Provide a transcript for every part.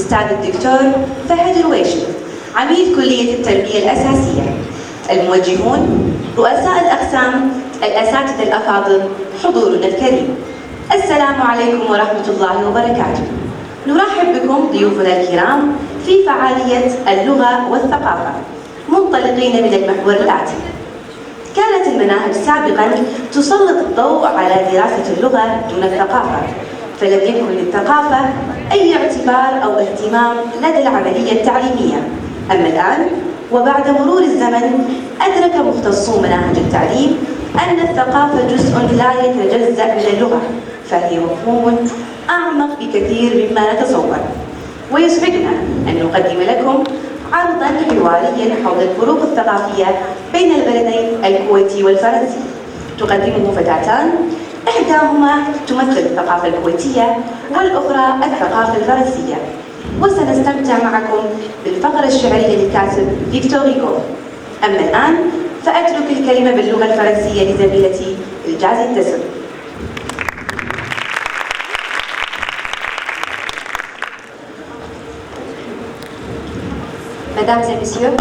الأستاذ الدكتور فهد الويشي عميد كلية التربية الأساسية، الموجهون، رؤساء الأقسام، الأساتذة الأفاضل، حضورنا الكريم، السلام عليكم ورحمة الله وبركاته. نرحب بكم ضيوفنا الكرام في فعالية اللغة والثقافة، منطلقين من المحور الآتي. كانت المناهج سابقاً تسلط الضوء على دراسة اللغة دون الثقافة، فلم يكن للثقافة أي اعتبار أو اهتمام لدى العملية التعليمية. أما الآن وبعد مرور الزمن أدرك مختصو مناهج التعليم أن الثقافة جزء لا يتجزأ من اللغة، فهي مفهوم أعمق بكثير مما نتصور. ويسعدنا أن نقدم لكم عرضاً حوارياً حول الفروق الثقافية بين البلدين الكويتي والفرنسي. تقدمه فتاتان، إحداهما تمثل الثقافة الكويتية والأخرى الثقافة الفرنسية. وسنستمتع معكم بالفقرة الشعرية للكاتب فيكتور هيغو. أما الآن فأترك الكلمة باللغة الفرنسية لزميلتي الجازي التسم. Mesdames et Messieurs,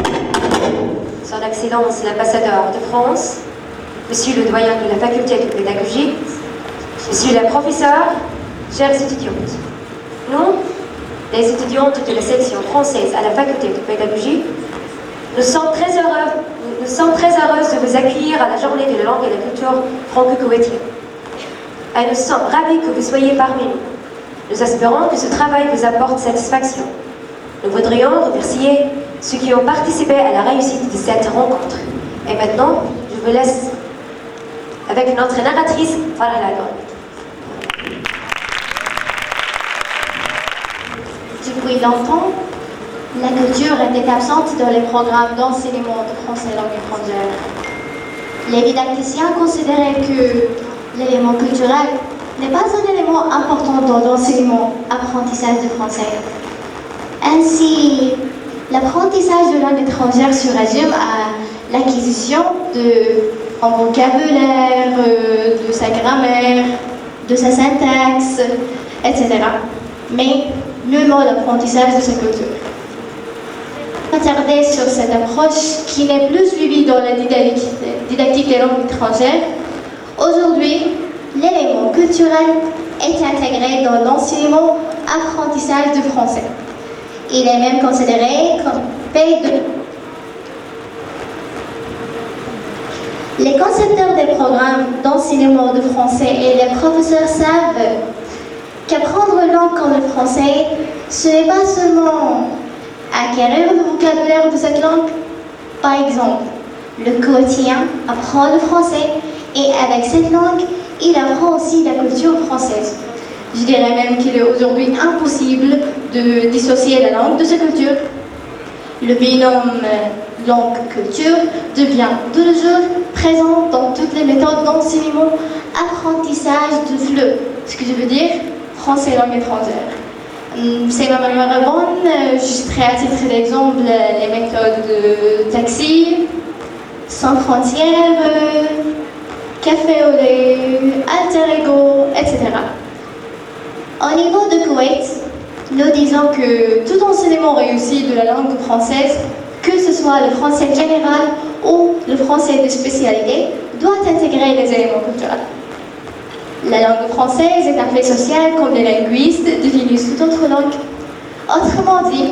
Son Excellence l'Ambassadeur de France, Monsieur le Doyen de la Faculté de Pédagogie, Monsieur les professeurs, chères étudiantes, nous, les étudiantes de la section française à la Faculté de Pédagogie, nous sommes très heureuses de vous accueillir à la Journée de la langue et de la culture franco-koweïtienne. Et nous sommes ravis que vous soyez parmi nous. Nous espérons que ce travail vous apporte satisfaction. Nous voudrions remercier ceux qui ont participé à la réussite de cette rencontre. Et maintenant, je vous laisse avec notre narratrice, Farah Lagon. Depuis longtemps, la culture était absente dans les programmes d'enseignement de français langue étrangère. Les didacticiens considéraient que l'élément culturel n'est pas un élément important dans l'enseignement-apprentissage de français. Ainsi, l'apprentissage de langue étrangère se résume à l'acquisition en vocabulaire, de sa grammaire, de sa syntaxe, etc. Mais nullement l'apprentissage de sa culture. Attarder sur cette approche qui n'est plus suivie dans la didactique des langues étrangères, aujourd'hui, l'élément culturel est intégré dans l'enseignement-apprentissage du français. Il est même considéré comme P2. Les concepteurs des programmes d'enseignement de français et les professeurs savent qu'apprendre une langue comme le français, ce n'est pas seulement acquérir le vocabulaire de cette langue. Par exemple, le quotidien apprend le français et avec cette langue, il apprend aussi la culture française. Je dirais même qu'il est aujourd'hui impossible de dissocier la langue de sa culture. Le binôme langue-culture devient de nos jours présent dans toutes les méthodes d'enseignement, apprentissage de FLE, ce que je veux dire français langue étrangère. C'est ma manière bonne, je citerai à titre d'exemple les méthodes de taxi, sans frontières, café au lait, alter ego, etc. Au niveau de Koweït, nous disons que tout enseignement réussi de la langue française, que ce soit le français général ou le français de spécialité, doit intégrer les éléments culturels. La langue française est un fait social comme les linguistes définissent toute autre langue. Autrement dit,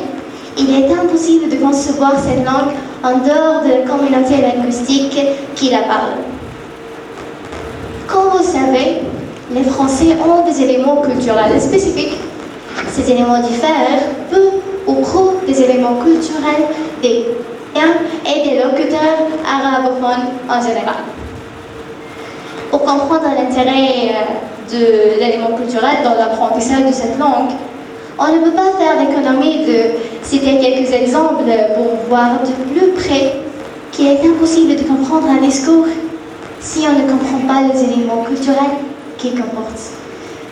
il est impossible de concevoir cette langue en dehors de la communauté linguistique qui la parle. Comme vous le savez, les Français ont des éléments culturels spécifiques. Ces éléments diffèrent peu ou prou des éléments culturels des et des locuteurs arabophones en général. Pour comprendre l'intérêt de l'élément culturel dans l'apprentissage de cette langue, on ne peut pas faire l'économie de citer quelques exemples pour voir de plus près qu'il est impossible de comprendre un discours si on ne comprend pas les éléments culturels qu'il comporte.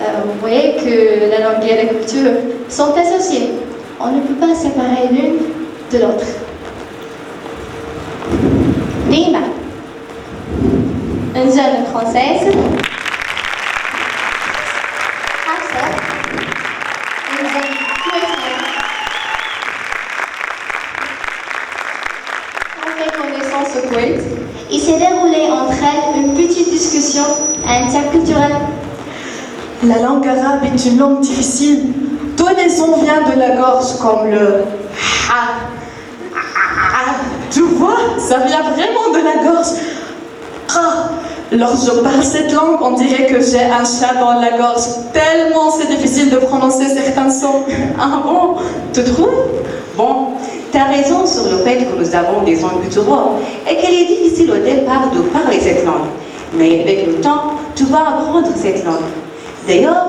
Vous voyez que la langue et la culture sont associées. On ne peut pas séparer l'une de l'autre. Nima, une jeune française. Hafsa, une jeune Koweïtienne. Il s'est déroulé entre elles une petite discussion interculturelle. La langue arabe est une langue difficile. Tous les sons viennent de la gorge, comme le ha. Tu vois, ça vient vraiment de la gorge. Ah. Lorsque je parle cette langue, on dirait que j'ai un chat dans la gorge. Tellement c'est difficile de prononcer certains sons. Ah bon? Tu trouves? Bon, tu as raison sur le fait que nous avons des sons culturels et qu'elle est difficile au départ de parler cette langue. Mais avec le temps, tu vas apprendre cette langue. D'ailleurs,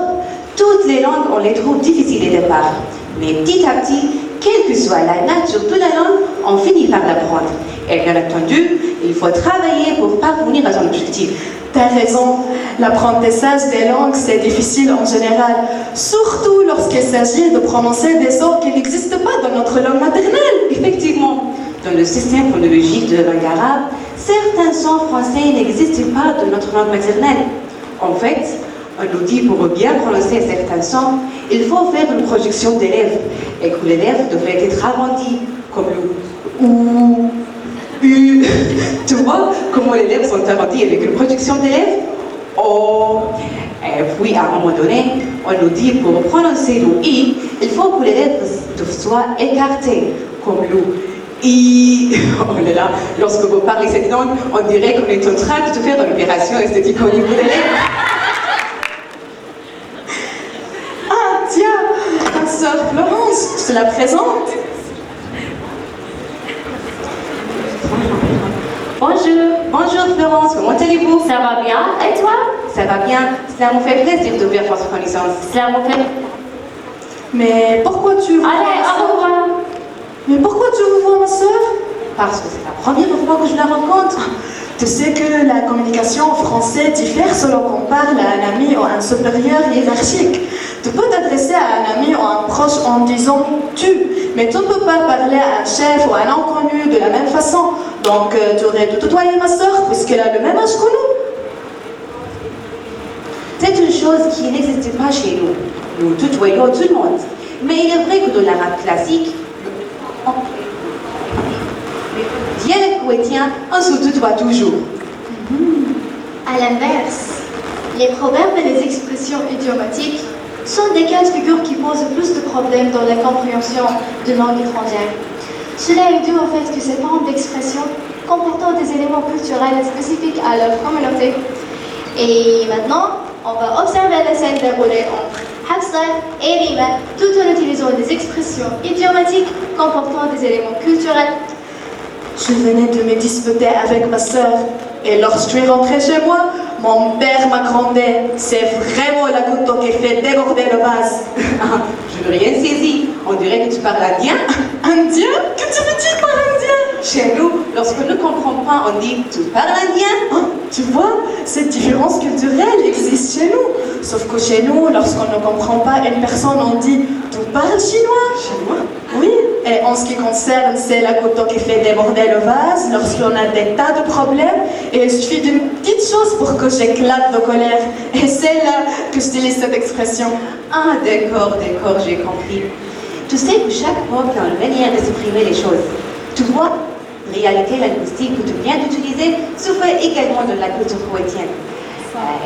toutes les langues, on les trouve difficiles au départ. Mais petit à petit, quelle que soit la nature de la langue, on finit par l'apprendre. Et bien entendu, il faut travailler pour parvenir à son objectif. T'as raison, l'apprentissage des langues, c'est difficile en général, surtout lorsqu'il s'agit de prononcer des sons qui n'existent pas dans notre langue maternelle. Effectivement, dans le système phonologique de la langue arabe, certains sons français n'existent pas dans notre langue maternelle. En fait, on nous dit pour bien prononcer certains sons, il faut faire une projection des lèvres, et que les lèvres devraient être arrondies, comme le ou. Tu vois comment les lèvres sont arrondies avec une projection des lèvres? Oh. Et puis à un moment donné, on nous dit pour prononcer le i, il faut que les lèvres soient écartées, comme le i. Oh là là, lorsque vous parlez cette langue, on dirait qu'on est en train de faire une opération esthétique au niveau des lèvres. Ah tiens, ma sœur Florence, je te la présente. Bonjour Florence, comment allez-vous? Ça va bien, et toi? Ça va bien, cela me fait plaisir de faire votre connaissance. Cela me fait... Mais pourquoi tu veux Allez, au revoir. Mais pourquoi tu veux voir ma sœur? Parce que c'est la première fois que je la rencontre. Tu sais que la communication en français diffère selon qu'on parle à un ami ou à un supérieur hiérarchique. Tu peux t'adresser à un ami ou à un proche en disant « tu », mais tu ne peux pas parler à un chef ou à un inconnu de la même façon. Donc tu aurais dû tutoyer ma sœur puisqu'elle a le même âge que nous. C'est une chose qui n'existe pas chez nous. Nous tutoyons tout le monde. Mais il est vrai que dans l'arabe classique, le dialecte koweïtien, on se tutoie toujours. À l'inverse, les proverbes et les expressions idiomatiques sont des cas de figure qui posent plus de problèmes dans la compréhension de langue étrangère. Cela est dû au fait que ces formes d'expression comportant des éléments culturels spécifiques à leur communauté. Et maintenant, on va observer la scène déroulée entre Hafsa et Rima, tout en utilisant des expressions idiomatiques comportant des éléments culturels. Je venais de me disputer avec ma sœur et lorsque je suis rentrée chez moi, mon père m'a grondé. C'est vraiment la couteau qui fait déborder le vase. Je n'ai rien saisi. On dirait que tu parles indien. Indien? Que tu veux dire par indien? Chez nous, lorsqu'on ne comprend pas, on dit « tu parles indien ». Tu vois, cette différence culturelle existe chez nous. Sauf que chez nous, lorsqu'on ne comprend pas une personne, on dit « tu parles chinois ». Chinois? Oui, et en ce qui concerne, c'est la couteau qui fait déborder le vase lorsqu'on a des tas de problèmes et il suffit d'une petite chose pour que j'éclate de colère. Et c'est là que j'utilise cette expression. Ah, d'accord, j'ai compris. Tu sais que chaque peuple a une manière d'exprimer les choses. Tu vois, réalité linguistique que tu viens d'utiliser se fait également dans la culture koweïtienne.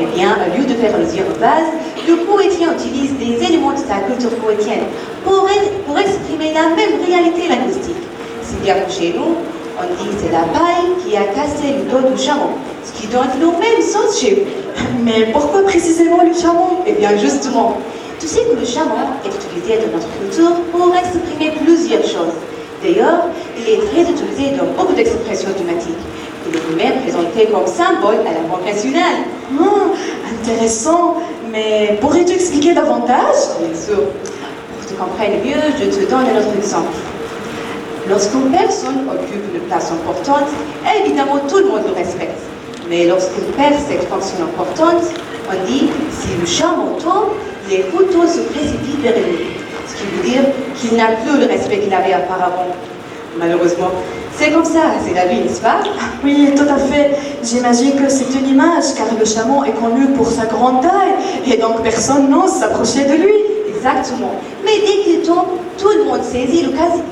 Eh bien, au lieu de faire allusion aux bases, le koweïtien utilise des éléments de sa culture koweïtienne pour exprimer la même réalité linguistique. Si bien que chez nous, on dit c'est la paille qui a cassé le dos du chameau, ce qui donne le même sens chez vous. Mais pourquoi précisément le chameau? Eh bien, justement, tu sais que le chameau est utilisé dans notre culture pour exprimer plusieurs choses. D'ailleurs, il est très utilisé dans beaucoup d'expressions thématiques. Il est même présenté comme symbole à la Banque nationale. Intéressant, mais pourrais-tu expliquer davantage? Bien sûr. Pour que tu comprennes mieux, je te donne un autre exemple. Lorsqu'une personne occupe une place importante, évidemment tout le monde le respecte. Mais lorsqu'il perd cette fonction importante, on dit si le chameau tombe, les couteaux se précipitent vers lui. Ce qui veut dire qu'il n'a plus le respect qu'il avait auparavant. Malheureusement, c'est comme ça, c'est la vie, n'est-ce pas? Oui, tout à fait. J'imagine que c'est une image, car le chameau est connu pour sa grande taille, et donc personne n'ose s'approcher de lui. Exactement. Mais dès qu'il tombe, tout le monde saisit l'occasion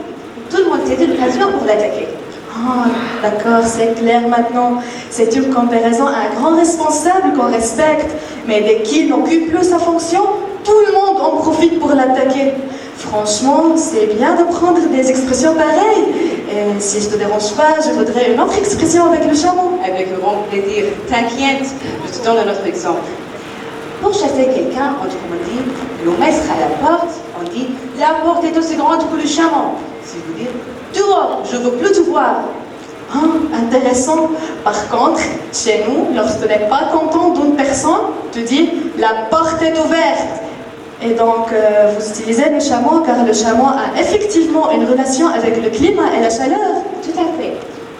pour l'attaquer. Ah, d'accord, c'est clair maintenant. C'est une comparaison à un grand responsable qu'on respecte, mais dès qu'il n'occupe plus sa fonction, tout le monde en profite pour l'attaquer. Franchement, c'est bien de prendre des expressions pareilles. Et si je te dérange pas, je voudrais une autre expression avec le chameau. Avec grand plaisir. T'inquiète, je te donne un autre exemple. Pour chasser quelqu'un, on dit le maître à la porte, on dit la porte est aussi grande que le chameau. C'est vous dire dehors, je veux plus te voir. Ah, intéressant. Par contre, chez nous, lorsque tu n'es pas content d'une personne, tu dis la porte est ouverte. Et donc, vous utilisez le chameau car le chameau a effectivement une relation avec le climat et la chaleur. Tout à fait.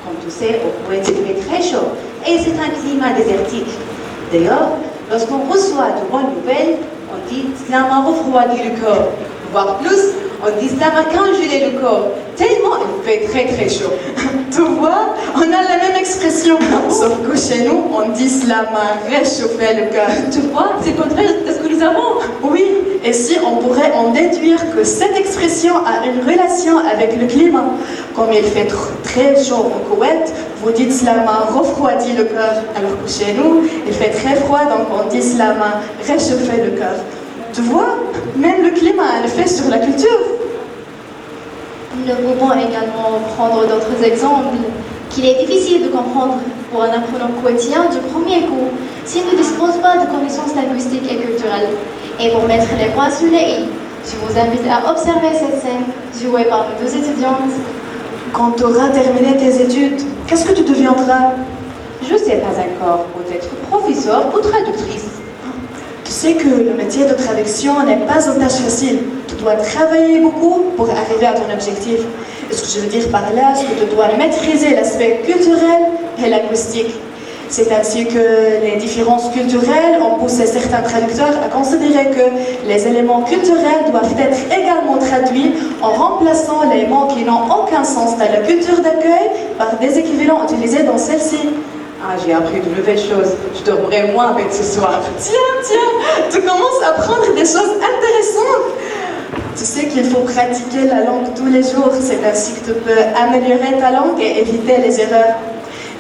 Comme tu sais, au Koweït, il fait très chaud et c'est un climat désertique. D'ailleurs, lorsqu'on reçoit de bonnes nouvelles, on dit cela m'a refroidi le corps. Voire plus, on dit cela m'a congelé le corps. Tellement il fait très très chaud. Tu vois, on a la même expression. Sauf que chez nous, on dit cela m'a réchauffé le cœur. Tu vois, c'est le contraire de ce que nous avons. Oui, et si on pourrait en déduire que cette expression a une relation avec le climat. Comme il fait très chaud au Koweït, vous dites cela m'a refroidi le cœur. Alors que chez nous, il fait très froid, donc on dit cela m'a réchauffé le cœur. Tu vois, même le climat a un effet sur la culture. Nous pouvons également prendre d'autres exemples qu'il est difficile de comprendre pour un apprenant quotidien du premier coup s'il ne dispose pas de connaissances linguistiques et culturelles. Et pour mettre les points sur les i, je vous invite à observer cette scène jouée par nos deux étudiantes. Quand tu auras terminé tes études, qu'est-ce que tu deviendras? Je ne sais pas encore, peut-être professeur ou traductrice. Tu sais que le métier de traduction n'est pas une tâche facile. Tu dois travailler beaucoup pour arriver à ton objectif. Et ce que je veux dire par là, c'est que tu dois maîtriser l'aspect culturel et linguistique. C'est ainsi que les différences culturelles ont poussé certains traducteurs à considérer que les éléments culturels doivent être également traduits en remplaçant les mots qui n'ont aucun sens dans la culture d'accueil par des équivalents utilisés dans celle-ci. Ah, j'ai appris de nouvelles choses. Je dormirai moins avec ce soir. Tiens, tu commences à apprendre des choses intéressantes. Tu sais qu'il faut pratiquer la langue tous les jours. C'est ainsi que tu peux améliorer ta langue et éviter les erreurs.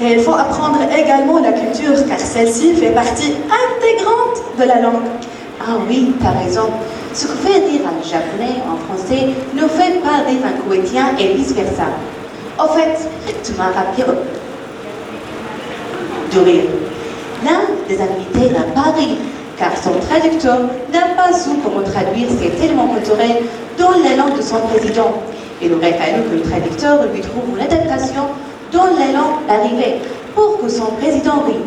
Et il faut apprendre également la culture, car celle-ci fait partie intégrante de la langue. Ah oui, t'as raison. Ce que fait rire un japonais en français ne fait pas rire un koweïtien et vice-versa. En fait, tu m'as rappelé de rire. L'un des invités n'a pas ri, car son traducteur n'a pas su comment traduire ces éléments culturels dans la langue de son président. Il aurait fallu que le traducteur lui trouve une adaptation dans la langue arrivée pour que son président rie.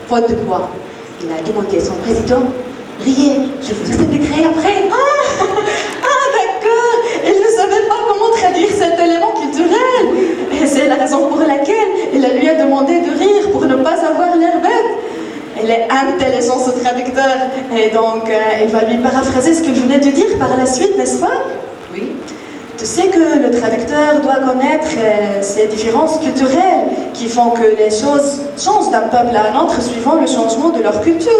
Faute de quoi, il a demandé à son président « Riez, je vous expliquerai après. » Ah d'accord, il ne savait pas comment traduire cet élément culturel. Et c'est la raison pour laquelle il lui a demandé de rire pour ne pas avoir l'air bête. Il est intelligent ce traducteur, et donc il va lui paraphraser ce que je venais de dire par la suite, n'est-ce pas? Oui. Tu sais que le traducteur doit connaître ces différences culturelles qui font que les choses changent d'un peuple à un autre suivant le changement de leur culture.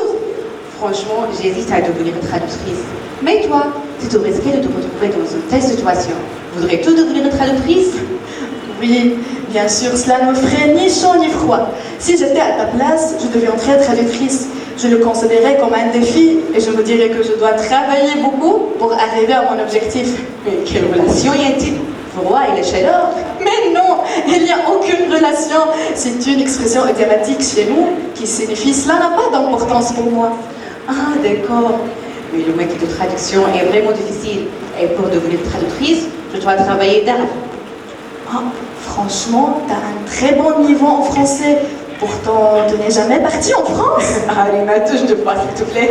Franchement, j'hésite à devenir traductrice. Mais toi, tu te risquais de te retrouver dans une telle situation. Voudrais-tu devenir traductrice? Oui, bien sûr, cela ne ferait ni chaud ni froid. Si j'étais à ta place, je deviendrais traductrice. Je le considérais comme un défi et je me dirais que je dois travailler beaucoup pour arriver à mon objectif. Mais quelle relation y a-t-il? Froid et la chaleur? Mais non, il n'y a aucune relation. C'est une expression idiomatique chez nous qui signifie « cela n'a pas d'importance pour moi ». Ah, d'accord. Mais le métier de traduction est vraiment difficile. Et pour devenir traductrice, je dois travailler d'art. Ah, franchement, tu as un très bon niveau en français. Pourtant, tu n'es jamais parti en France. Allez, ma touche de pas, s'il te plaît.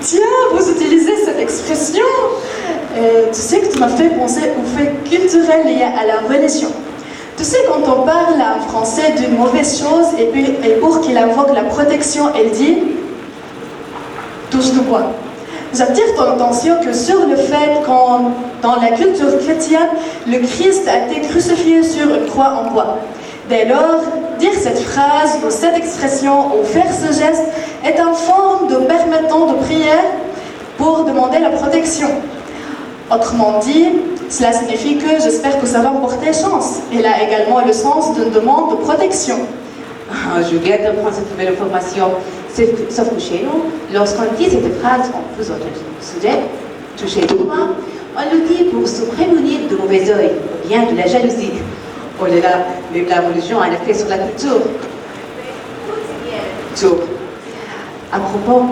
Tiens, vous utilisez cette expression. Tu sais que tu m'as fait penser aux faits culturels liés à la religion. Tu sais, quand on parle à un Français d'une mauvaise chose et pour qu'il invoque la protection, elle dit « touche du bois ». J'attire ton attention que sur le fait qu'en dans la culture chrétienne, le Christ a été crucifié sur une croix en bois. Dès lors, dire cette phrase ou cette expression ou faire ce geste est une forme de permettant de prière pour demander la protection. Autrement dit, Cela signifie que j'espère que ça va me porter chance. Elle a également le sens d'une demande de protection. Ah, je viens d'apprendre cette nouvelle information. Sauf que chez nous, lorsqu'on dit cette phrase en faisant un sujet, toucher le doigt, on le dit pour se prémunir de mauvais oeil, ou bien de la jalousie. Oh là là, même la religion a un effet sur la culture. Joe, à propos,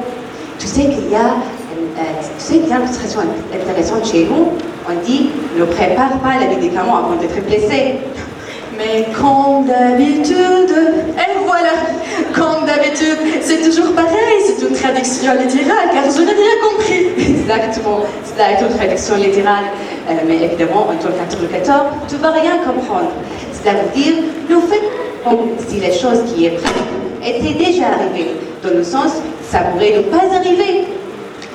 tu sais qu'il y a une expression intéressante chez nous. On dit ne prépare pas les médicaments avant d'être blessé. Mais comme d'habitude, et voilà, comme d'habitude, c'est toujours pareil, c'est une traduction littérale, car je n'ai rien compris. Exactement, cela est une traduction littérale, mais évidemment, en tant qu'interlocuteur, tu ne vas rien comprendre. Cela veut dire, le fait comme si les choses qui est étaient déjà arrivées, dans le sens, ça pourrait ne pas arriver.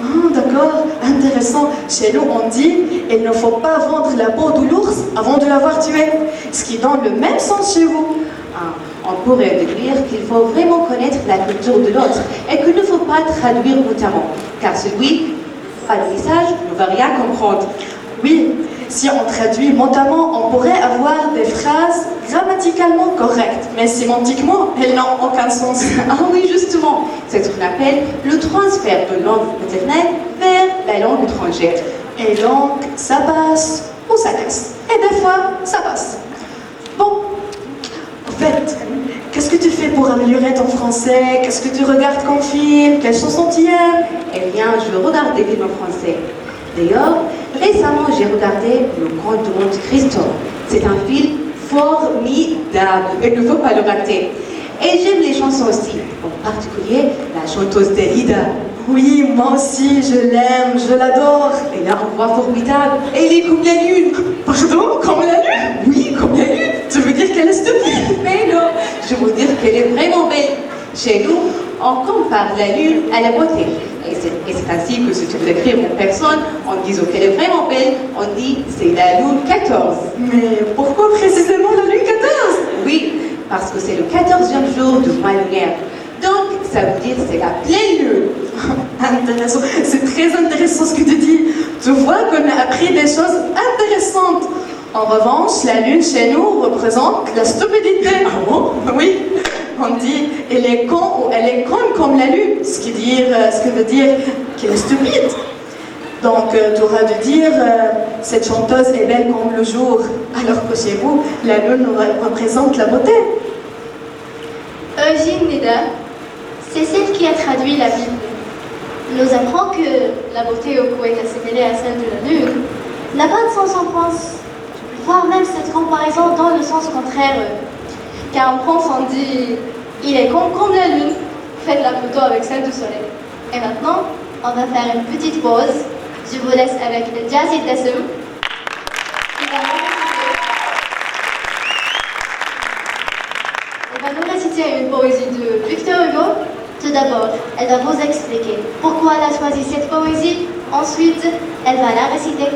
Ah, d'accord, intéressant. Chez nous, on dit « il ne faut pas vendre la peau de l'ours avant de l'avoir tué », ce qui donne le même sens chez vous. Ah, on pourrait déduire qu'il faut vraiment connaître la culture de l'autre et qu'il ne faut pas traduire notamment, car celui, pas le message, ne va rien comprendre. Oui, si on traduit notamment, on pourrait avoir des phrases grammaticalement correctes, mais sémantiquement, elles n'ont aucun sens. Ah oui, justement, c'est ce qu'on appelle le transfert de langue maternelle vers la langue étrangère. Et donc, ça passe ou ça casse. Et des fois, ça passe. Bon, en fait, qu'est-ce que tu fais pour améliorer ton français? Qu'est-ce que tu regardes comme film? Quelles chansons tu aimes? Eh bien, je regarde des films français. D'ailleurs, récemment, j'ai regardé Le Comte de Monte Cristo. C'est un film formidable, il ne faut pas le rater. Et j'aime les chansons aussi, en particulier la chanteuse Dalida. Oui, moi aussi, je l'aime, je l'adore. Elle a une voix formidable, elle est comme la lune. Pardon, comme la lune? Oui, comme la lune. Tu veux dire qu'elle est stupide? Mais non, je veux dire qu'elle est vraiment belle. Chez nous, on compare la lune à la beauté. Et c'est ainsi que si tu veux décrire une personne en disant qu'elle est vraiment belle, on dit c'est la lune 14. Mais pourquoi précisément la lune 14? Oui, parce que c'est le 14e jour du mois lunaire. Donc, ça veut dire c'est la pleine lune. Intéressant, c'est très intéressant ce que tu dis. Tu vois qu'on a appris des choses intéressantes. En revanche, la lune chez nous représente la stupidité. Ah bon? Oui, on dit elle est con ou elle est conne comme la lune, ce qui veut dire qu'elle est stupide. Donc, tu auras dû dire cette chanteuse est belle comme le jour, alors que chez vous, la lune représente la beauté. Eugène Neda, c'est celle qui a traduit la Bible. Nous apprend que la beauté au cou est assimilée à celle de la lune n'a pas de sens en France, voire même cette comparaison dans le sens contraire. Car en France on dit il est con comme la lune, faites-la plutôt avec celle du soleil. Et maintenant, on va faire une petite pause. Je vous laisse avec le Jazz et Dassem. Elle va nous réciter une poésie de Victor Hugo. Tout d'abord, elle va vous expliquer pourquoi elle a choisi cette poésie. Ensuite, elle va la réciter.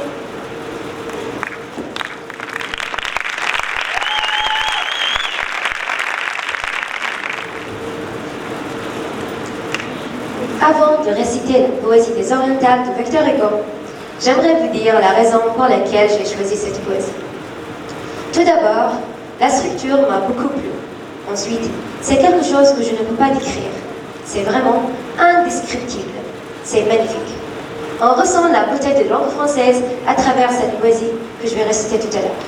Avant de réciter la poésie des orientales de Victor Hugo, j'aimerais vous dire la raison pour laquelle j'ai choisi cette poésie. Tout d'abord, la structure m'a beaucoup plu. Ensuite, c'est quelque chose que je ne peux pas décrire. C'est vraiment indescriptible. C'est magnifique. On ressent la beauté de la langue française à travers cette poésie que je vais réciter tout à l'heure.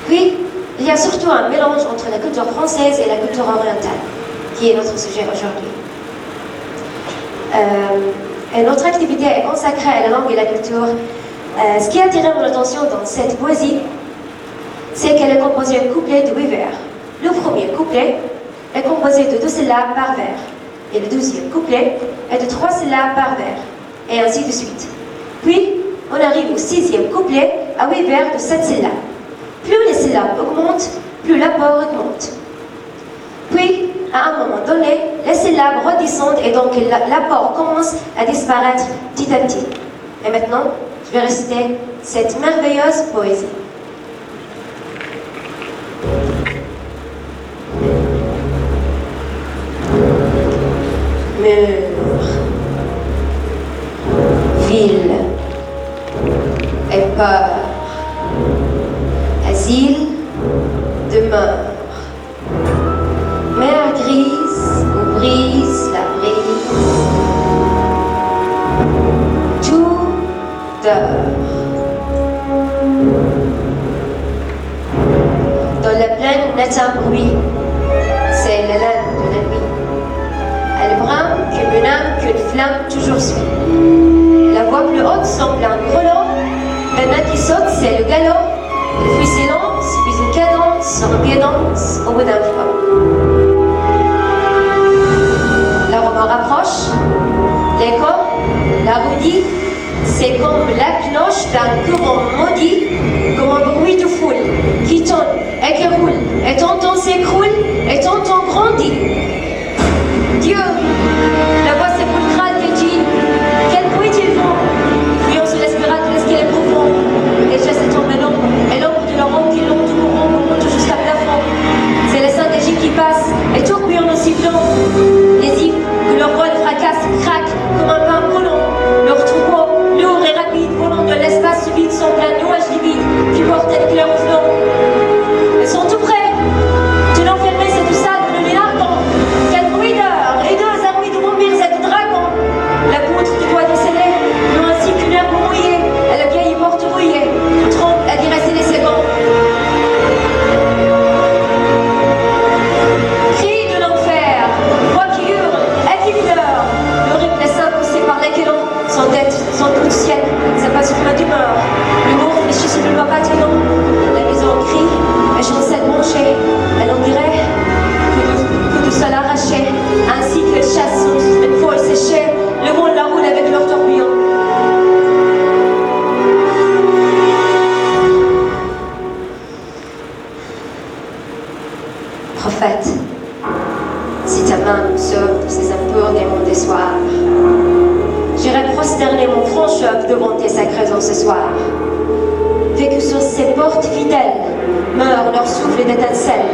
Puis, il y a surtout un mélange entre la culture française et la culture orientale, qui est notre sujet aujourd'hui. Et notre activité est consacrée à la langue et la culture. Ce qui a attiré mon attention dans cette poésie, c'est qu'elle est composée d'un couplet de 8 vers. Le premier couplet est composé de 2 syllabes par vers, et le deuxième couplet est de 3 syllabes par vers, et ainsi de suite. Puis, on arrive au 6e couplet à 8 vers de 7 syllabes. Plus les syllabes augmentent, plus l'apport augmente. Puis, à un moment donné, les syllabes redescendent et donc l'apport commence à disparaître petit à petit. Et maintenant, je vais réciter cette merveilleuse poésie. Mur, ville et peur. île demeure. Mer grise où brise la brise, tout dort. Dans la plaine naît un bruit, c'est la laine de la nuit. Elle brame comme une âme qu'une flamme toujours suit. La voix plus haute semble un grelot, la main qui saute c'est le galop. Il fuit silence, puis une cadence, repiédance au bout d'un flot. La roman rapproche, l'écho, la roudie, c'est comme la cloche d'un courant maudit, comme un bruit de foule qui tonne et qui roule, et tantôt s'écroule, et tantôt grandit. Dieu, la voix sépulcrale des djinns, quel bruit ils font, fuyant sur l'espérade de l'escalier profond, les gestes tombent à l'ombre, et l'ombre de leur ombre qui l'ombre tout courant, monte jusqu'à plafond. C'est les saints d'Égypte qui passent, et tourbillent en sifflant, les hymnes que leur vol fracasse, craquent comme un pain collant, leur troupeau, lourd et rapide, volant de l'espace subite, semble un nuage livide qui porte une claire au flanc. Ils sont tout près de l'enfermer, c'est tout ça, de le largant. Quel bruit d'heures et deux armées de vampires et de dragons. La poutre du doigt décellé, non ainsi qu'une herbe mouillée, à la vieille porte rouillée, tremble à diracer les secondes. Cri de l'enfer, voix qui hurle, et qui leader, l'horrible dessin poussé par l'équilon, sans tête, sans doute ciel, ça passe sur ma demeure. Le mot réfléchit sur le doigt bâtiment, la maison crie, et chancelle branchée, elle en dirait que de sol arraché, ainsi que chasse une folle séchée, le monde la roule avec leur tourbillon. Prophète, si ta main me sauve de ces impurs démons des soirs, j'irai prosterner mon front chauve devant tes sacrés ce soir. Fais que sur ces portes fidèles meurent leur souffle d'étincelles,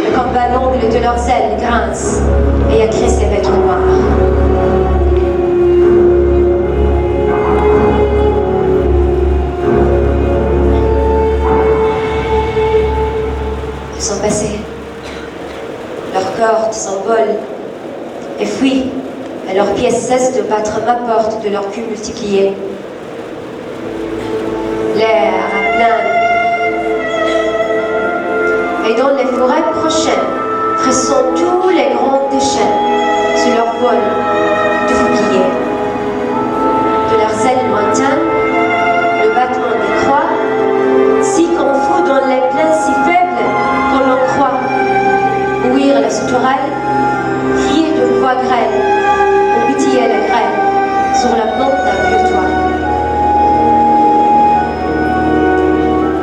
et comme à l'ongle de leurs ailes grince et a créé ses vêtements noirs. Ils sont passés. Leurs cordes s'envolent et fuient, et leurs pieds cessent de battre ma porte de leur cul multiplié. L'air à plaindre. Et dans les forêts prochaines, frissonnent tous les grands déchaînes sur leur vol de boucliers. De leurs ailes lointaines, le battement des croix, si confus dans les plaines si faibles qu'on l'en croit. Ouïr la souterraine, crier de voix grêle, ou pétiller la grêle sur la pompe d'un vieux toit.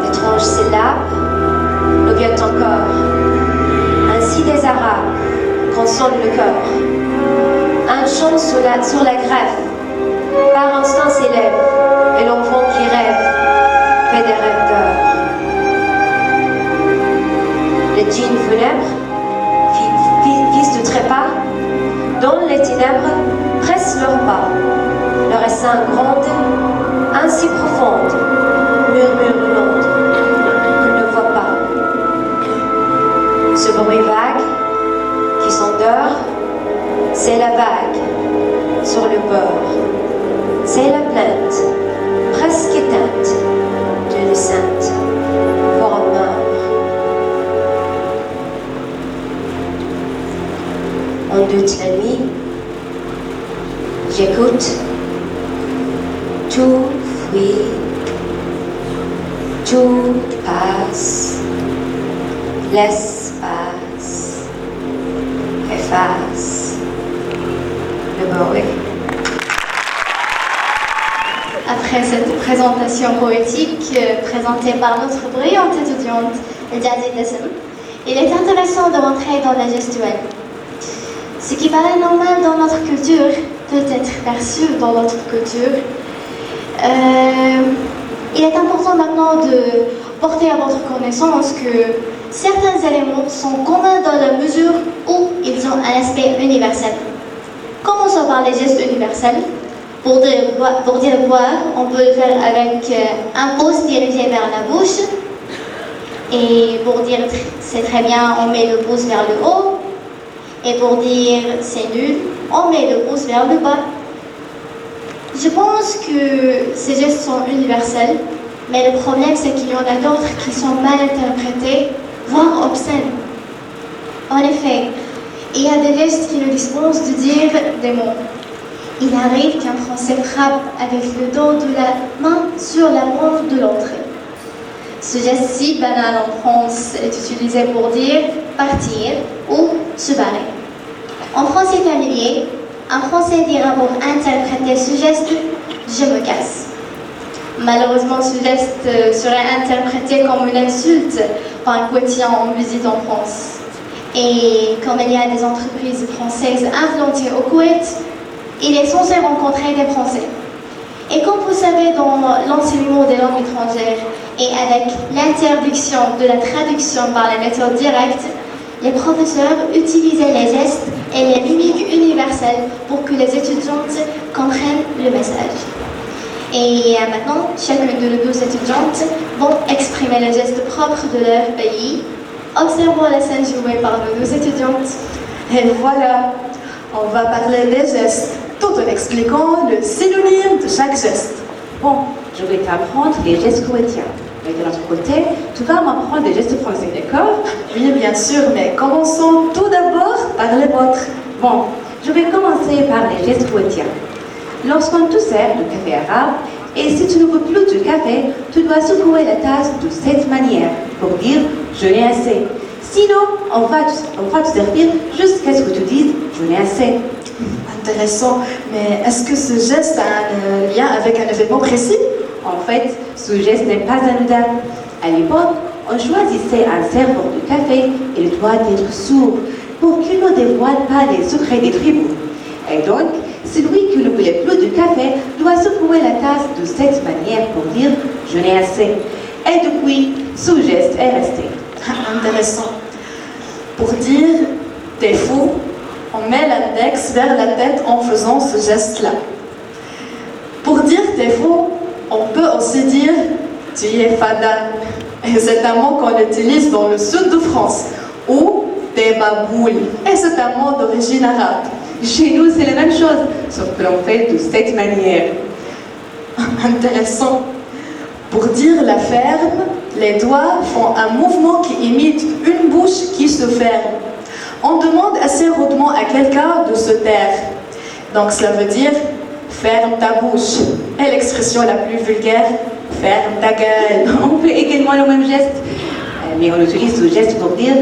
D'étranges syllabes nous viennent encore, ainsi des arabes console le cœur. Un chant sur la greffe, par instant s'élève, et l'enfant qui rêve fait des rêves d'or. Les djinns funèbres, fils de trépas, dans les ténèbres, pressent leurs pas, leur essaim grande, ainsi profonde, murmure l'onde, qu'on ne voit pas. Ce bruit vague, qui s'endort, c'est la vague, sur le bord, c'est la plainte, presque éteinte, d'une sainte, pour un mort. On doute la nuit, j'écoute, tout fuit, tout passe, l'espace efface le bruit. Après cette présentation poétique présentée par notre brillante étudiante Eldiazi Dessem, il est intéressant de rentrer dans la gestuelle. Ce qui paraît normal dans notre culture peut être perçu dans notre culture. Il est important maintenant de porter à votre connaissance que certains éléments sont communs dans la mesure où ils ont un aspect universel. Commençons par les gestes universels. Pour dire boire, on peut le faire avec un pouce dirigé vers la bouche, Et pour dire c'est très bien, on met le pouce vers le haut. Et pour dire c'est nul, on met le pouce vers le bas. Je pense que ces gestes sont universels, mais le problème c'est qu'il y en a d'autres qui sont mal interprétés, voire obscènes. En effet, il y a des gestes qui nous dispensent de dire des mots. Il arrive qu'un Français frappe avec le dos de la main sur la manche de l'autre. Ce geste si banal en France est utilisé pour dire partir ou se barrer. En français familier, un Français dira pour interpréter ce geste « je me casse ». Malheureusement, ce geste serait interprété comme une insulte par un quotidien en visite en France. Et comme il y a des entreprises françaises implantées au Koweït, il est censé rencontrer des Français. Et comme vous savez, dans l'enseignement des langues étrangères et avec l'interdiction de la traduction par la méthode directe, les professeurs utilisaient les gestes et les mimiques universelles pour que les étudiantes comprennent le message. Et maintenant, chacune de nos deux étudiantes vont exprimer les gestes propres de leur pays. Observons la scène jouée par nos deux étudiantes. Et voilà, on va parler des gestes, tout en expliquant le synonyme de chaque geste. Bon, je vais t'apprendre les gestes koweïtiens. Mais de l'autre côté, tu vas m'apprendre des gestes français, d'accord? Oui, bien sûr, mais commençons tout d'abord par les vôtres. Bon, je vais commencer par les gestes koweïtiens. Lorsqu'on te sert du café arabe, et si tu ne veux plus de café, tu dois secouer la tasse de cette manière pour dire « je n'ai assez ». Sinon, on va te servir jusqu'à ce que tu dises « je n'ai assez ». Intéressant, mais est-ce que ce geste a un lien avec un événement précis? En fait, ce geste n'est pas anodin. À l'époque, on choisissait un serveur de café et il doit être sourd pour qu'il ne dévoile pas les secrets des tribus. Et donc, celui qui ne voulait plus de café doit secouer la tasse de cette manière pour dire « je n'ai assez ». Et depuis, ce geste est resté. Intéressant. Pour dire « t'es fou », on met l'index vers la tête en faisant ce geste-là. Pour dire « t'es fou », on peut aussi dire « tu es fada ». Et c'est un mot qu'on utilise dans le sud de France. Ou « t'es baboule ». Et c'est un mot d'origine arabe. Chez nous, c'est la même chose, sauf que l'on fait de cette manière. Intéressant. Pour dire la ferme, les doigts font un mouvement qui imite une bouche qui se ferme. On demande assez rudement à quelqu'un de se taire. Donc cela veut dire ferme ta bouche. Et l'expression la plus vulgaire, ferme ta gueule. On fait également le même geste, mais on utilise ce geste pour dire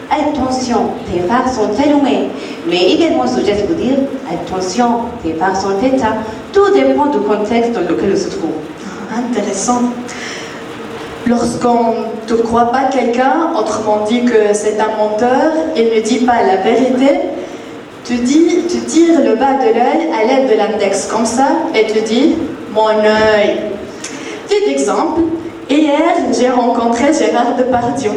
attention, tes phares sont allumés. Mais également ce geste pour dire attention, tes phares sont éteints. Tout dépend du contexte dans lequel on se trouve. Intéressant. Lorsqu'on ne croit pas quelqu'un, autrement dit que c'est un menteur, il ne dit pas la vérité, tu tires le bas de l'œil à l'aide de l'index comme ça et tu dis mon œil. Petit exemple, hier j'ai rencontré Gérard Depardieu.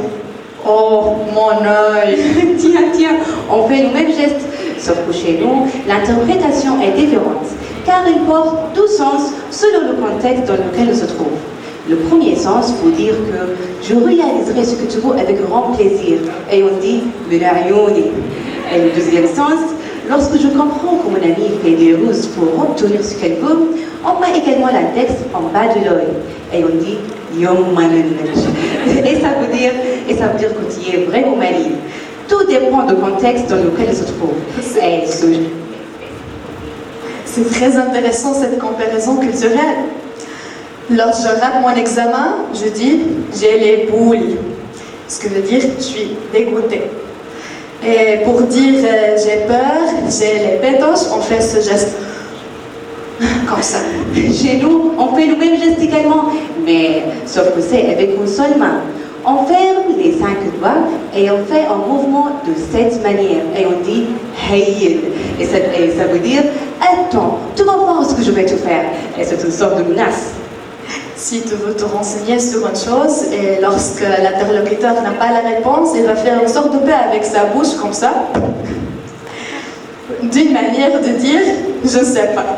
Oh, mon œil. Tiens, on fait le même geste, sauf que chez nous, l'interprétation est différente, car il porte deux sens selon le contexte dans lequel on se trouve. Le premier sens pour dire que je réaliserai ce que tu veux avec grand plaisir, et on dit Benariouni. Et le deuxième sens, lorsque je comprends que mon ami fait des ruses pour obtenir ce qu'elle veut, on met également l'index en bas de l'œil, et on dit Yom Mananaj. Et ça veut dire que tu es vraiment maligne. Tout dépend du contexte dans lequel il se trouve. C'est très intéressant cette comparaison culturelle. Lorsque je rate mon examen, je dis j'ai les boules. Ce que veut dire je suis dégoûtée. Et pour dire j'ai peur, j'ai les pétoches, on fait ce geste. Comme ça. Chez nous, on fait le même geste également, mais sauf que c'est avec une seule main. On ferme les 5 doigts et on fait un mouvement de cette manière. Et on dit « Hayil ». Et ça veut dire « Attends, tu vas voir ce que je vais te faire ». Et c'est une sorte de menace. Si tu veux te renseigner sur une chose et lorsque l'interlocuteur n'a pas la réponse, il va faire une sorte de paix avec sa bouche comme ça, d'une manière de dire « Je sais pas ».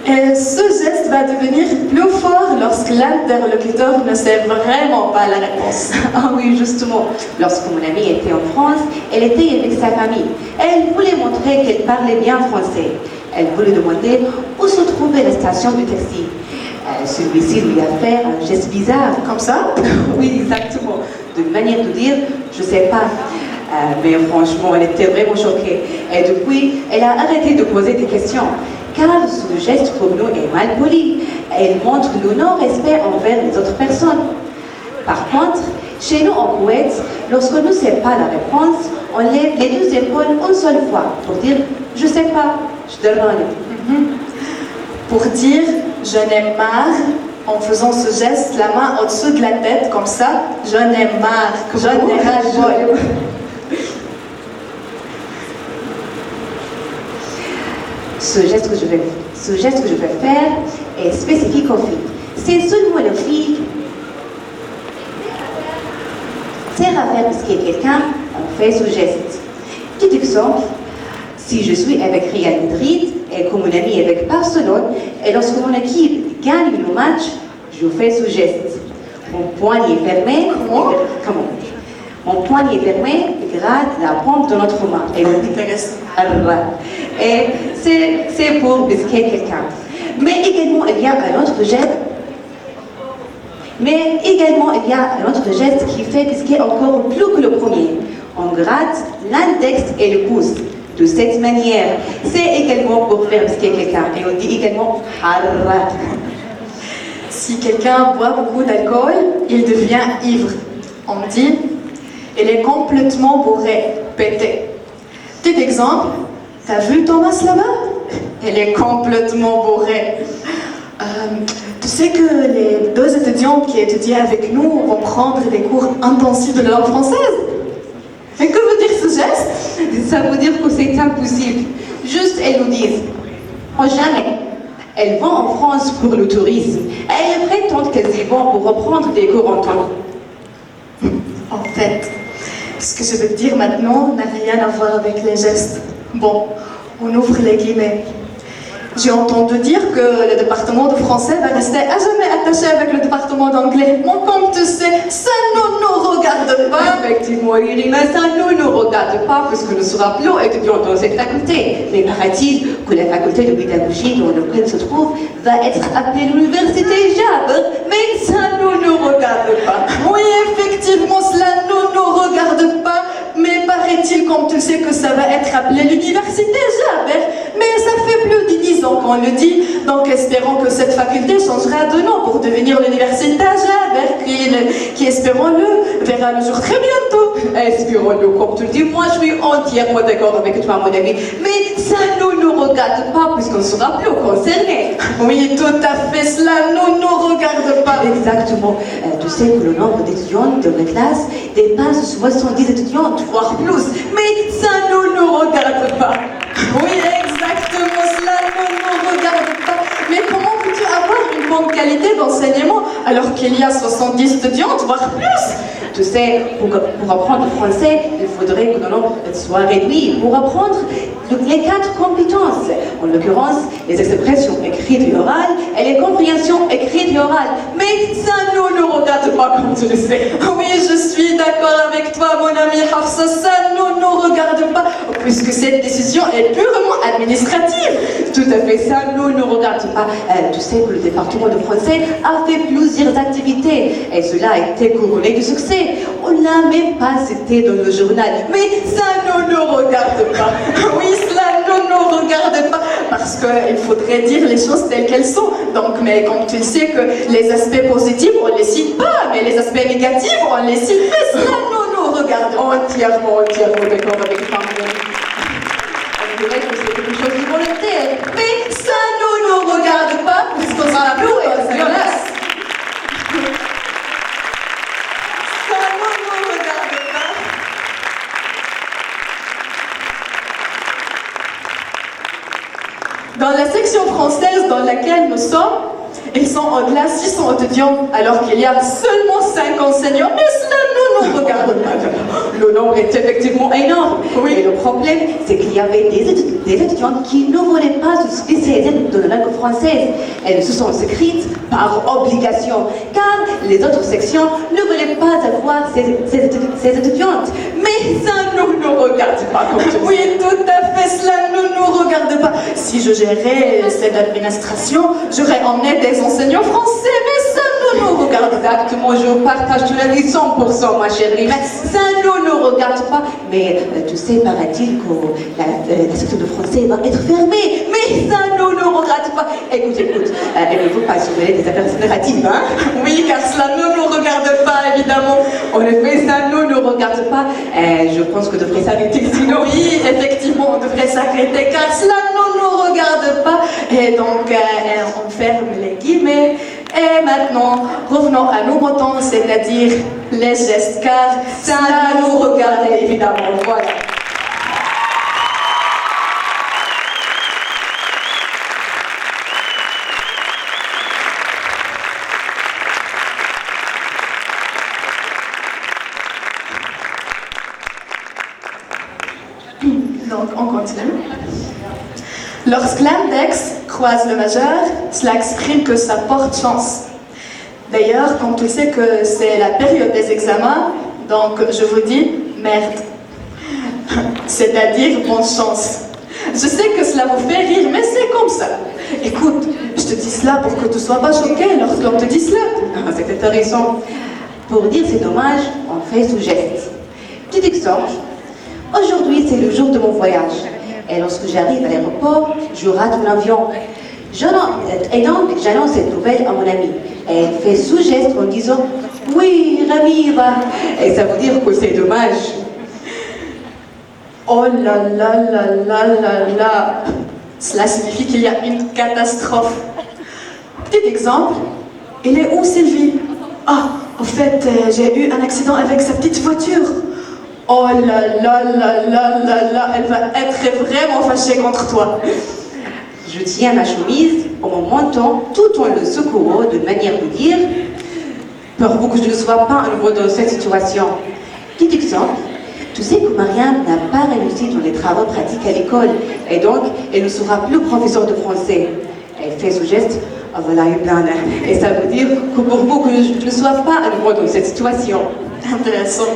Et ce geste va devenir plus fort lorsque l'interlocuteur ne sait vraiment pas la réponse. Ah oui, justement, lorsque mon amie était en France, elle était avec sa famille. Elle voulait montrer qu'elle parlait bien français. Elle voulait demander où se trouvait la station du taxi. Celui-ci lui a fait un geste bizarre. Comme ça? Oui, exactement. De manière de dire, je sais pas. Mais franchement, elle était vraiment choquée. Et depuis, elle a arrêté de poser des questions. Car ce geste pour nous est mal poli. Elle montre le non-respect envers les autres personnes. Par contre, chez nous en Koweït, lorsqu'on ne sait pas la réponse, on lève les deux épaules une seule fois pour dire « je sais pas, je donne ». Pour dire je n'ai marre, en faisant ce geste, la main au-dessus de la tête, comme ça, je n'ai marre, je n'ai ras-le-bol. Ce geste que je vais faire est spécifique aux filles. C'est seulement les filles sert à faire ce qu'il y a quelqu'un, on fait ce geste. Petit exemple, si je suis avec Real Madrid et que mon ami est avec Barcelone, et lorsque mon équipe gagne le match, je fais ce geste. Mon poignet est fermé. Comment? Mon poignet est fermé gratte la paume de notre main. Et on Intéressant. Et c'est pour bisquer quelqu'un. Mais également, il y a un autre geste. qui fait bisquer encore plus que le premier. On gratte l'index et le pouce. De cette manière, c'est également pour faire bisquer quelqu'un. Et on dit également harrat. Si quelqu'un boit beaucoup d'alcool, il devient ivre. On dit il est complètement bourré, pété. Petit exemple, t'as vu Thomas là-bas? Elle est complètement bourrée. Tu sais que les deux étudiantes qui étudient avec nous vont prendre des cours intensifs de langue française? Et que veut dire ce geste? Ça veut dire que c'est impossible. Juste, elles nous disent oh, jamais. Elles vont en France pour le tourisme. Elles prétendent qu'elles y vont pour reprendre des cours en temps. En fait, ce que je vais te dire maintenant n'a rien à voir avec les gestes. Bon, on ouvre les guillemets. J'ai entendu dire que le département de français va rester à jamais attaché avec le département d'anglais. Mon comme tu sais, ça ne nous regarde pas. Effectivement, Irina, ça ne nous regarde pas puisque nous serons plus étudiants dans cette faculté. Mais paraît-il que la faculté de pédagogie dans laquelle se trouve va être appelée l'université Jaber, mais ça ne nous regarde pas. Oui, effectivement, cela ne nous regarde pas. Mais paraît-il, comme tu sais, que ça va être appelé l'université Jaber. Mais ça fait plus de 10 ans qu'on le dit. Donc espérons que cette faculté changera de nom pour devenir l'université Jaber, qui espérons-le, verra le jour très bientôt. Espérons-le, comme tu le dis, moi je suis entièrement d'accord avec toi, mon ami. Mais ça ne nous regarde pas puisqu'on ne sera plus concernés. Oui, tout à fait, cela ne nous regarde pas. Exactement. Tu sais que le nombre d'étudiants de la classe dépasse 70 étudiants, voire plus. Mais ça ne nous regarde pas. Oui, exactement, cela ne nous regarde pas. Mais comment peux-tu avoir une bonne qualité d'enseignement alors qu'il y a 70 étudiantes, voire plus? Tu sais, pour apprendre le français, il faudrait que le nombre soit réduit pour apprendre les 4 compétences. En l'occurrence, les expressions écrites et orales et les compréhensions écrites et orales. Mais ça ne nous regarde pas, comme tu le sais. Oui, je suis d'accord avec toi, mon ami Hafsa, ça ne nous regarde pas, puisque cette décision est purement administrative. Tout à fait, ça ne nous regarde pas. Tu sais que le département de français a fait plusieurs activités et cela a été couronné de succès. On l'a même pas cité dans le journal, mais ça ne nous regarde pas. Oui, cela ne nous regarde pas, parce qu'il faudrait dire les choses telles qu'elles sont. Donc, mais comme tu le sais que les aspects positifs, on les cite pas, mais les aspects négatifs, on les cite, mais cela ne nous regarde entièrement d'accord avec toi. On dirait que c'est quelque chose de volontaire, mais ça ne nous regarde pas, puisqu'on sera plus et violence. Dans la section française dans laquelle nous sommes, ils sont au-delà 600 étudiants, alors qu'il y a seulement 5 enseignants, mais cela ne nous regarde pas. Le nombre est effectivement énorme. Oui. Et le problème problème, c'est qu'il y avait des étudiantes qui ne voulaient pas se spécialiser dans la langue française. Elles se sont inscrites par obligation, car les autres sections ne voulaient pas avoir ces étudiantes. Mais ça ne nous regarde pas comme tout. Oui, tout à fait, cela ne nous regarde pas. Si je gérais cette administration, j'aurais emmené des enseignants français, mais ça ne nous regarde pas. Exactement, je partage ton avis 100%, ma chérie. Mais ça ne nous regarde pas. Mais tu sais, paraît-il que la section de français va être fermée. Mais ça ne nous regarde pas. Écoute, il ne faut pas surveiller des affaires négatives, hein? Oui, car cela ne nous regarde pas, évidemment. En effet, ça ne nous regarde pas. Je pense que devrait s'arrêter sinon. Oui, effectivement, on devrait s'arrêter, car cela ne nous regarde pas. Et donc, on ferme les guillemets. Et maintenant, revenons à nos moutons, c'est-à-dire les gestes, car Ça nous regarde évidemment. Voilà. Donc, on continue. Lorsque l'index croise le majeur, cela exprime que ça porte chance. D'ailleurs, comme tu sais que c'est la période des examens, donc je vous dis merde. C'est-à-dire bonne chance. Je sais que cela vous fait rire, mais c'est comme ça. Écoute, je te dis cela pour que tu ne sois pas choqué lorsqu'on te dit cela. C'est intéressant. Pour dire c'est dommage, on fait sous geste. Petit exemple. Aujourd'hui, c'est le jour de mon voyage. Et lorsque j'arrive à l'aéroport, je rate mon avion. Et donc, j'annonce cette nouvelle à mon amie. Et elle fait sous-geste en disant « Oui, Ramira ». Et ça veut dire que c'est dommage. Oh là là là là là là. Cela signifie qu'il y a une catastrophe. Petit exemple. Elle est où, Sylvie? Ah, en fait, j'ai eu un accident avec sa petite voiture. Oh là là là là là là, elle va être vraiment fâchée contre toi. Je tiens ma chemise en me montant tout en le secourant de manière de dire « Pour que je ne sois pas à nouveau dans cette situation ». Petit exemple. Tu sais que Mariam n'a pas réussi dans les travaux pratiques à l'école et donc elle ne sera plus professeure de français. Elle fait ce geste, oh voilà une blinde. Et ça veut dire que pour que je ne sois pas à nouveau dans cette situation. Intéressant.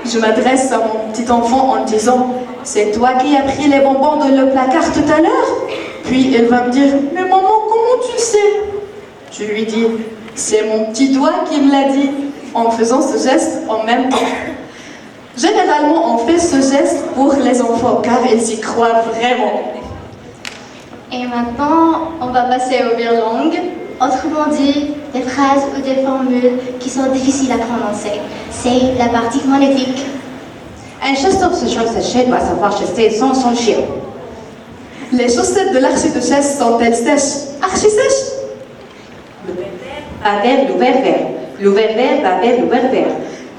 Je m'adresse à mon petit enfant en disant « C'est toi qui as pris les bonbons dans le placard tout à l'heure ?» Puis elle va me dire « Mais maman, comment tu sais ?» Je lui dis « C'est mon petit doigt qui me l'a dit » en faisant ce geste en même temps. Généralement, on fait ce geste pour les enfants car ils y croient vraiment. Et maintenant, on va passer aux bilangues, autrement dit, des phrases ou des formules qui sont difficiles à prononcer. C'est la partie phonétique. Un chasseur se sachet doit savoir chasser sans son chien. Les chaussettes de l'archiduchesse sont-elles sèches? Archi-sèches? Le va vers le vert vert. Le vert vert va vers le vert vert.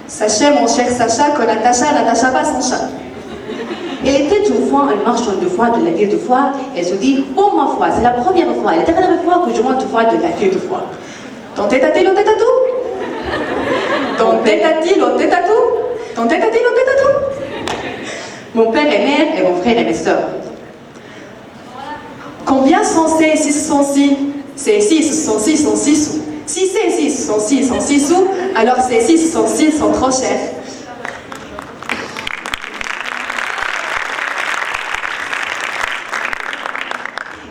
Sachez, mon cher Sacha, que Natacha n'attacha pas son chat. Elle était une fois un marchand de foie de la ville de Foire. Elle se dit, oh ma foi, c'est la première fois et la dernière fois que je monte foie de la ville de Foire. Ton tête-à-t-il au tête-à-tout? Ton tête-à-t-il au tête-à-tout? Ton tête-à-t-il au tête-à-tout? Mon père est mère et mon frère est mes sœurs. Combien sont ces 6 sont 6? Ces 6 sont 6 sont 6 sous. Si ces 6 sont 6 sont 6 sous, alors ces 6 sont 6 sont trop chers.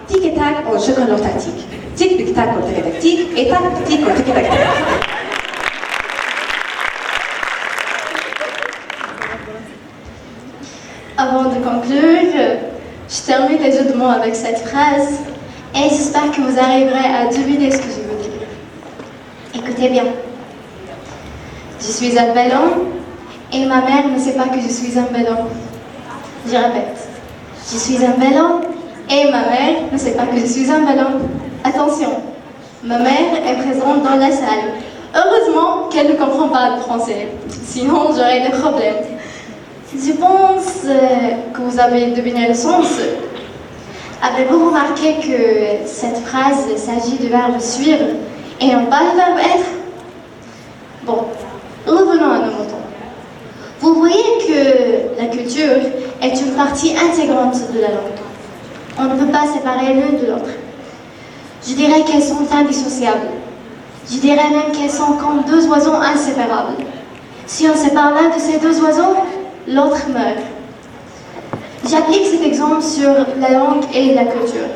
Tic et tac en chacun leur tactique. Tic tic tac en tic tactique et tac tic en tic tac tac. Avant de conclure, je termine les jeux de mots avec cette phrase et j'espère que vous arriverez à deviner ce que je veux dire. Écoutez bien. Je suis un ballon et ma mère ne sait pas que je suis un ballon. Je répète. Je suis un ballon et ma mère ne sait pas que je suis un ballon. Attention, ma mère est présente dans la salle. Heureusement qu'elle ne comprend pas le français, sinon j'aurais des problèmes. Je pense que vous avez deviné le sens. Avez-vous remarqué que cette phrase s'agit du verbe suivre et non pas le verbe être? Bon, revenons à nos moutons. Vous voyez que la culture est une partie intégrante de la langue. On ne peut pas séparer l'une de l'autre. Je dirais qu'elles sont indissociables. Je dirais même qu'elles sont comme deux oiseaux inséparables. Si on sépare l'un de ces deux oiseaux, l'autre meurt. J'applique cet exemple sur la langue et la culture.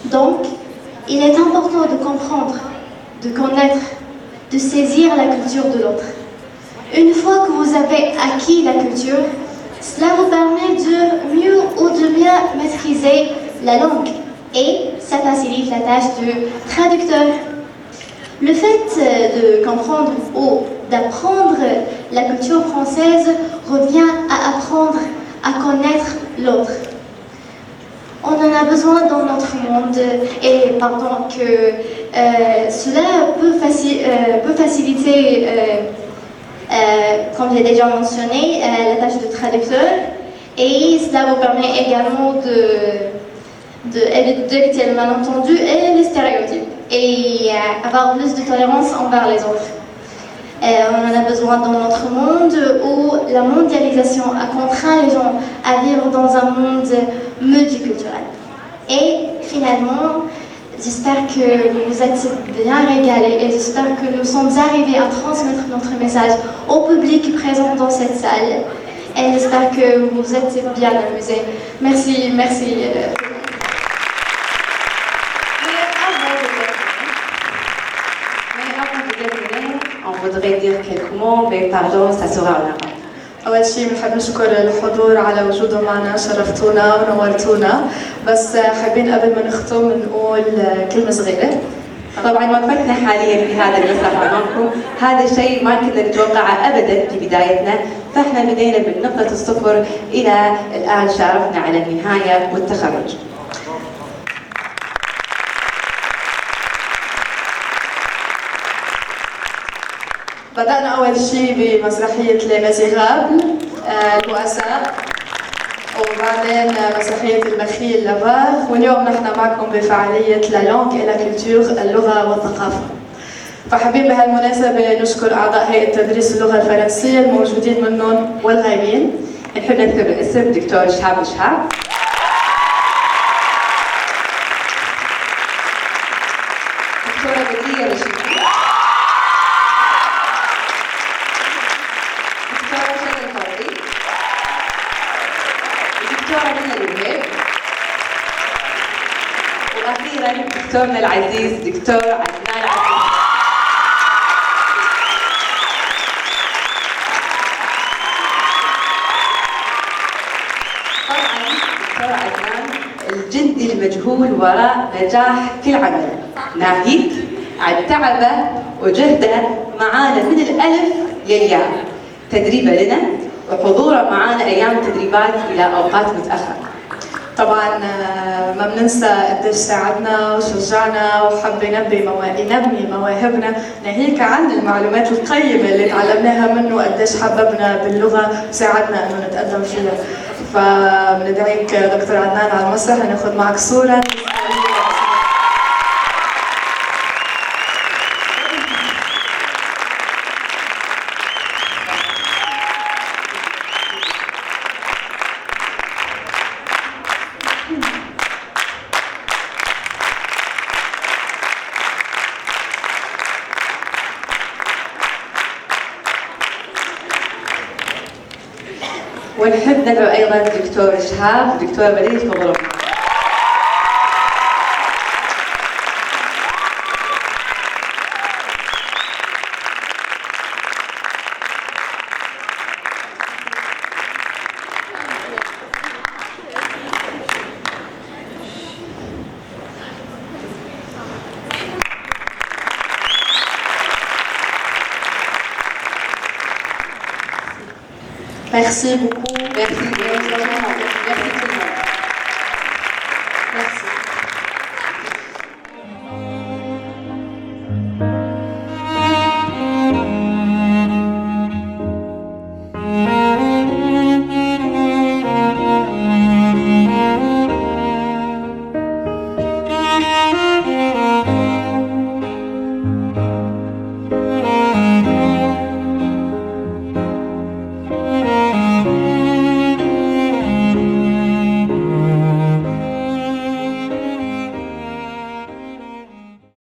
Donc, il est important de comprendre, de connaître, de saisir la culture de l'autre. Une fois que vous avez acquis la culture, cela vous permet de mieux ou de bien maîtriser la langue et ça facilite la tâche du traducteur. Le fait de comprendre ou d'apprendre la culture française revient à apprendre à connaître l'autre. On en a besoin dans notre monde et pardon que cela peut faciliter, comme j'ai déjà mentionné, la tâche de traducteur et cela vous permet également d'éviter le malentendu et les stéréotypes et avoir plus de tolérance envers les autres. On en a besoin dans notre monde où la mondialisation a contraint les gens à vivre dans un monde multiculturel. Et finalement, j'espère que vous vous êtes bien régalés et j'espère que nous sommes arrivés à transmettre notre message au public présent dans cette salle. Et j'espère que vous vous êtes bien amusés. Merci. On voudrait dire quelques mots, mais pardon, ça sera en arabe. أول شيء بنحب نشكر الحضور على وجودهم معنا، شرفتونا ونورتونا، بس حابين قبل ما نختم نقول كلمة صغيرة. طبعا وقفتنا حاليا في هذا المسرح امامكم، هذا شيء ما كنا نتوقعه ابدا في بدايتنا، فاحنا بدينا من نقطة الصفر الى الان شارفنا على النهاية والتخرج. بدأنا أول شيء بمسرحية لي ميزيرابل البؤساء، وبعدين مسرحية البخيل لافار، واليوم نحن معكم بفعالية لا لونغ إلا كولتور اللغة والثقافة. فحابين بهالمناسبة نشكر أعضاء هيئة تدريس اللغة الفرنسية الموجودين منهم والغايبين. نحب نذكر الاسم دكتور شهاب شهاب، دكتورة بدرية رشيد، واخيرا دكتورنا العزيز دكتور عدنان عزيز. طبعا دكتور عدنان الجندي المجهول وراء نجاح كل عمل، ناهيك عن تعبه وجهده معانا من الالف للياء، تدريبه لنا وحضوره معانا ايام التدريبات الى اوقات متاخره. طبعا ما بننسى قديش ساعدنا وشجعنا وحب ينمي مواهبنا، ناهيك عن المعلومات القيمة اللي تعلمناها منه، قديش حببنا باللغة وساعدنا انه نتقدم فيها. فبندعيك دكتور عدنان على المسرح لناخذ معك صورة. ونحب ندعو ايضا دكتور شهاب ودكتوره بدرية تفضلوا. Merci beaucoup. Merci tout le monde.